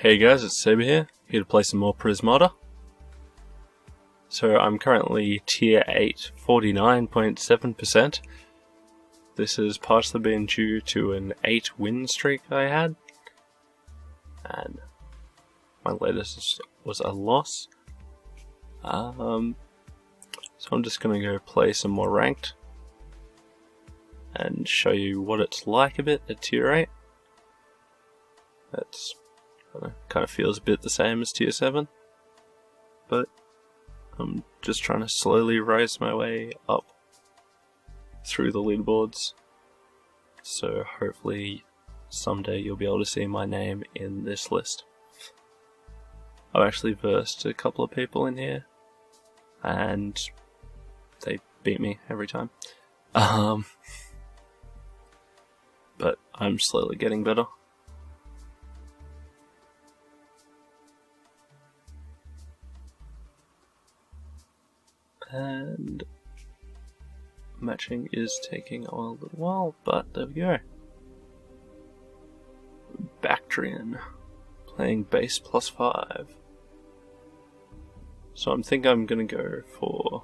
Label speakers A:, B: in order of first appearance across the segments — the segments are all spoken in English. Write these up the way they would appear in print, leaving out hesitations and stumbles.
A: Hey guys, it's Saber here to play some more Prismata. So I'm currently tier 8, 49.7%. This has partially been due to an 8 win streak I had, and my latest was a loss. So I'm just going to go play some more ranked and show you what it's like a bit at tier 8. That's kind of feels a bit the same as tier 7, but I'm just trying to slowly raise my way up through the leaderboards, so hopefully someday you'll be able to see my name in this list. I've actually versed a couple of people in here and they beat me every time, but I'm slowly getting better. And matching is taking a little while, but there we go. Bactrian, playing base +5. So I'm thinking I'm gonna go for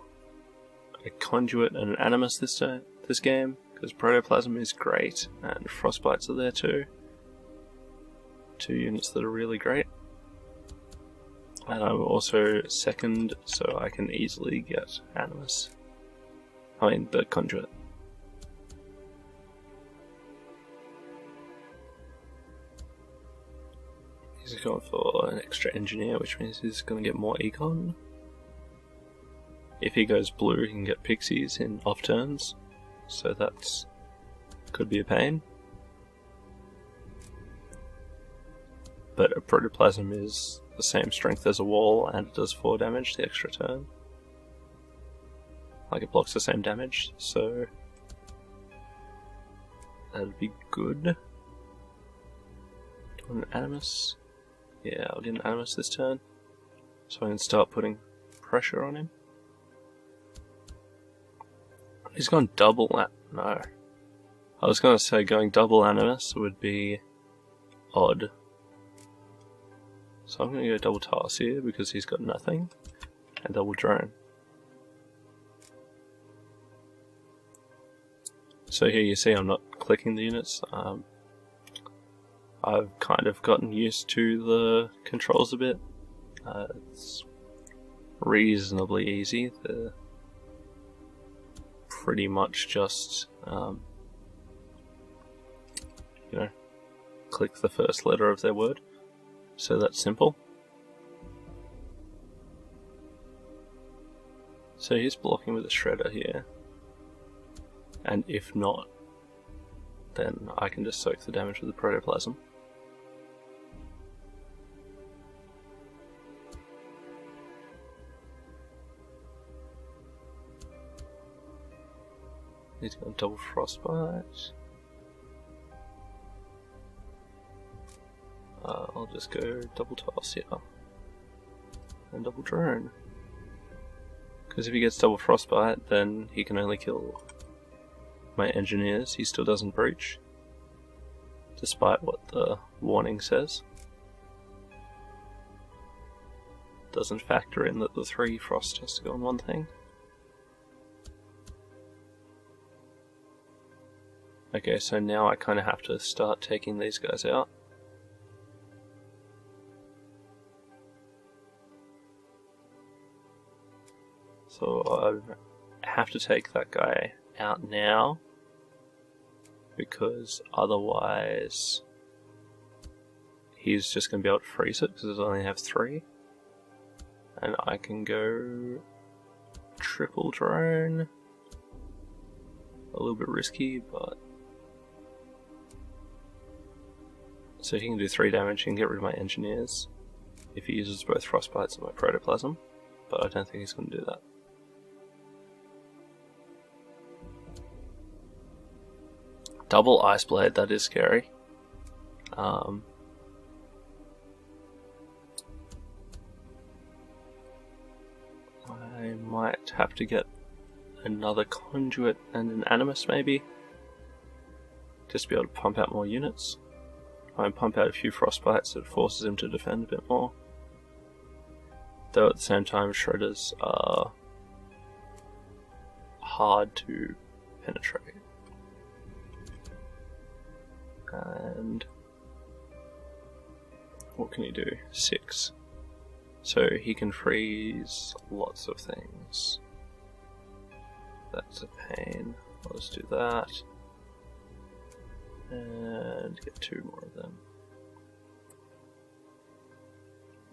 A: a conduit and an animus this game, because protoplasm is great and frostbites are there too. 2 units that are really great. And I'm also second, so I can easily get animus. I mean, the conduit. He's going for an extra engineer, which means he's going to get more econ. If he goes blue, he can get pixies in off turns, so that's could be a pain. But a protoplasm is the same strength as a wall, and it does 4 damage the extra turn. Like, it blocks the same damage, so that'd be good. Do I want an animus? Yeah, I'll get an animus this turn, so I can start putting pressure on him. He's gone double no. I was going to say going double animus would be odd. So I'm going to go double task here because he's got nothing, and double drone. So here you see I'm not clicking the units. I've kind of gotten used to the controls a bit. It's reasonably easy. They're pretty much just, click the first letter of their word. So that's simple. So he's blocking with a shredder here, and if not, then I can just soak the damage with the protoplasm. He's got double frostbite. I'll just go double toss here and double drone, because if he gets double frostbite then he can only kill my engineers. He still doesn't breach, despite what the warning says. Doesn't factor in that the 3 frost has to go on one thing. Okay, so now I kind of have to start taking these guys out. So I have to take that guy out now, because otherwise he's just going to be able to freeze it because I only have 3. And I can go triple drone. A little bit risky, but... So he can do 3 damage, he can get rid of my engineers if he uses both frostbites and my protoplasm, but I don't think he's going to do that. Double Ice Blade, that is scary. I might have to get another conduit and an animus maybe, just to be able to pump out more units. I pump out a few frostbites, it forces him to defend a bit more. Though at the same time, shredders are hard to penetrate. And what can he do? 6. So he can freeze lots of things. That's a pain. I'll just do that. And get 2 more of them.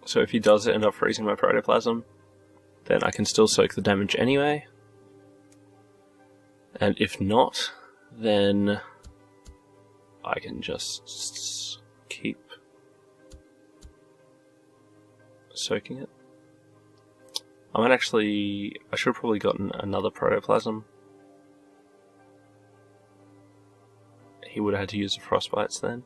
A: So if he does end up freezing my protoplasm, then I can still soak the damage anyway. And if not, then I can just keep soaking it. I should have probably gotten another protoplasm. He would have had to use the frostbites then,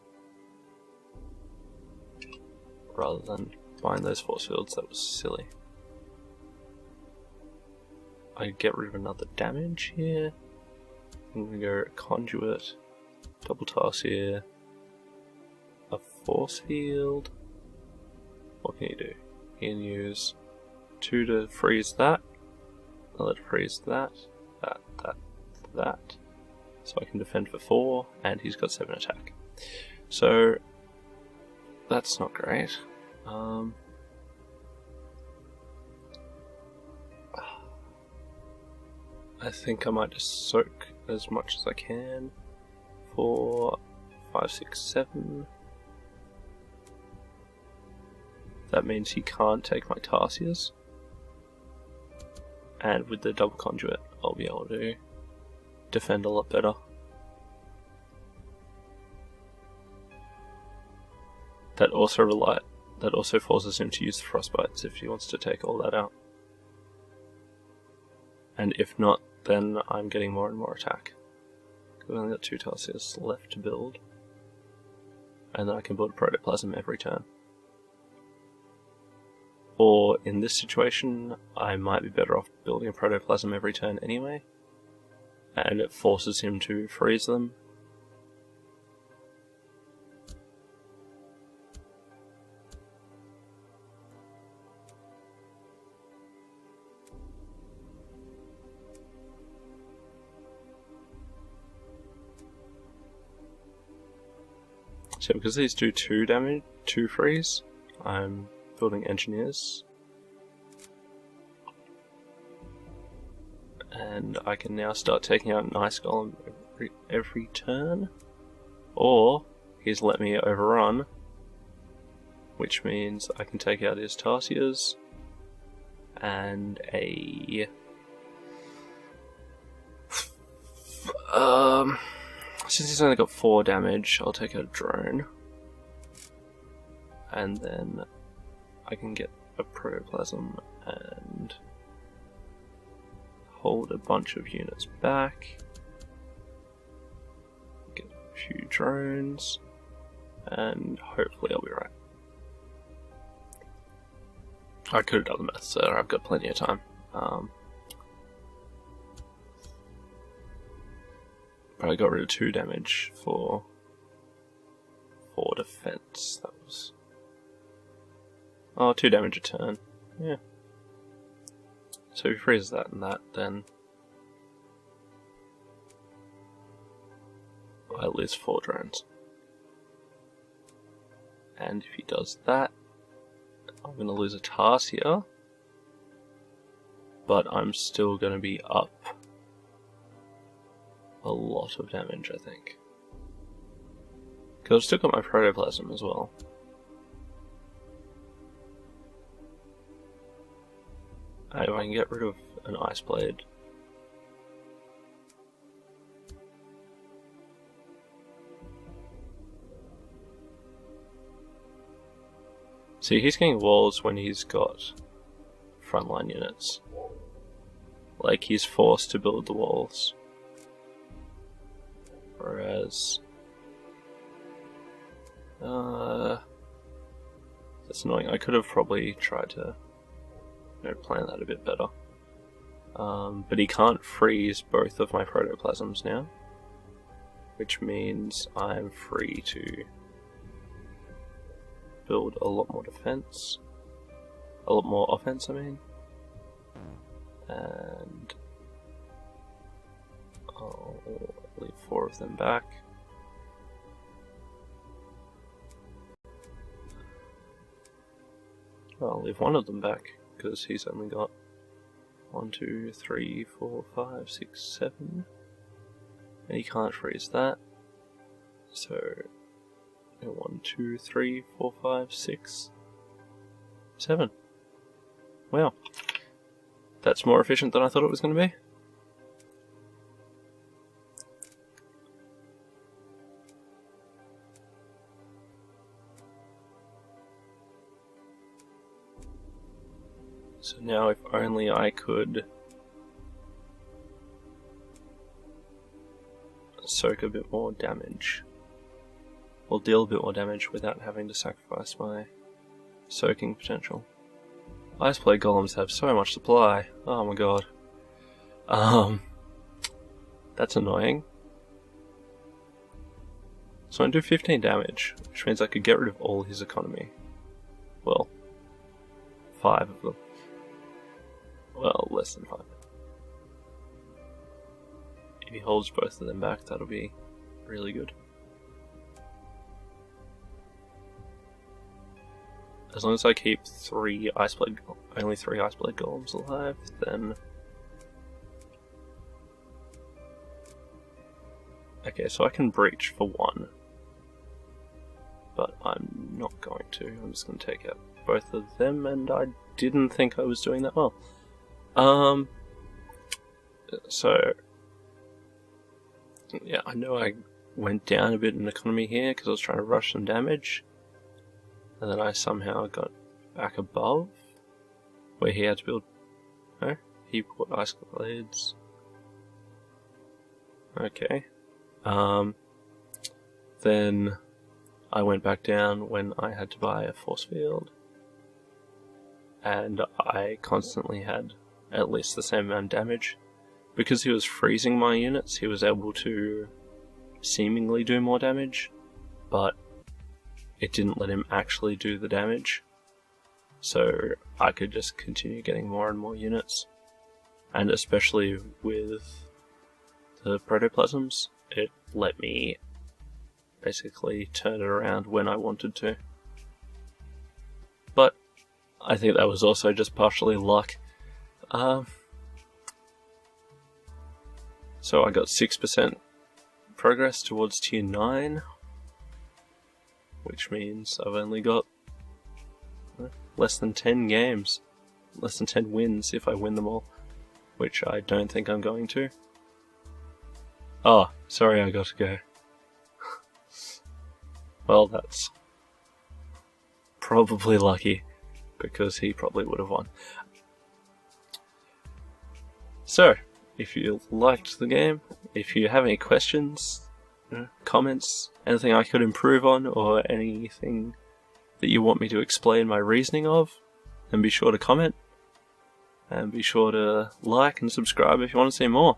A: rather than buying those force fields. That was silly. I get rid of another damage here. I'm going to go conduit, double Tarsier, a force field. What can you do? You can use 2 to freeze that, another to freeze that, that. So I can defend for 4, and he's got 7 attack. So that's not great. I think I might just soak as much as I can for 5, 6, 7. That means he can't take my Tarsiers. And with the double conduit, I'll be able to defend a lot better. That also forces him to use the frostbites if he wants to take all that out. And if not, then I'm getting more and more attack. I've only got 2 Tarsiers left to build. And then I can build a protoplasm every turn. Or in this situation, I might be better off building a protoplasm every turn anyway. And it forces him to freeze them. So because these do 2 damage, 2 freeze, I'm building engineers. And I can now start taking out an ice golem every turn. Or he's let me overrun, which means I can take out his Tarsiers and a since he's only got 4 damage, I'll take out a drone. And then I can get a protoplasm and hold a bunch of units back. Get a few drones. And hopefully I'll be right. I could have done the maths there, I've got plenty of time. But I got rid of 2 damage for 4 defense. That was... Oh, 2 damage a turn. Yeah. So if he freezes that and that, then I lose 4 drones. And if he does that, I'm going to lose a Tarsier. But I'm still going to be up a lot of damage, I think. Because I've still got my protoplasm as well. I can get rid of an ice blade. See, he's getting walls when he's got frontline units. Like, he's forced to build the walls. Whereas... that's annoying. I could have probably tried to plan that a bit better. But he can't freeze both of my protoplasms now. Which means I'm free to build a lot more defense. A lot more offense, I mean. And I'll leave 4 of them back. I'll leave 1 of them back, because he's only got 1, 2, 3, 4, 5, 6, 7. And he can't freeze that. So 1, 2, 3, 4, 5, 6, 7. Wow. That's more efficient than I thought it was going to be. So now if only I could soak a bit more damage, or deal a bit more damage without having to sacrifice my soaking potential. Iceblade golems have so much supply, oh my god. That's annoying. So I do 15 damage, which means I could get rid of all his economy. Well, 5 of them. Well, less than 5. If he holds both of them back, that'll be really good. As long as I keep only 3 Iceblade golems alive, then... Okay, so I can breach for 1. But I'm not going to. I'm just going to take out both of them, and I didn't think I was doing that well. So... yeah, I know I went down a bit in economy here, because I was trying to rush some damage. And then I somehow got back above, where he had to build... No? He put ice blades. Okay. Then I went back down when I had to buy a force field. And I constantly had at least the same amount of damage. Because he was freezing my units, he was able to seemingly do more damage, but it didn't let him actually do the damage. So I could just continue getting more and more units. And especially with the protoplasms, it let me basically turn it around when I wanted to. But I think that was also just partially luck. So I got 6% progress towards tier 9, which means I've only got less than 10 games, less than 10 wins if I win them all, which I don't think I'm going to. Oh, sorry, I got to go. Well, that's probably lucky, because he probably would have won. So, if you liked the game, if you have any questions, comments, anything I could improve on, or anything that you want me to explain my reasoning of, then be sure to comment, and be sure to like and subscribe if you want to see more.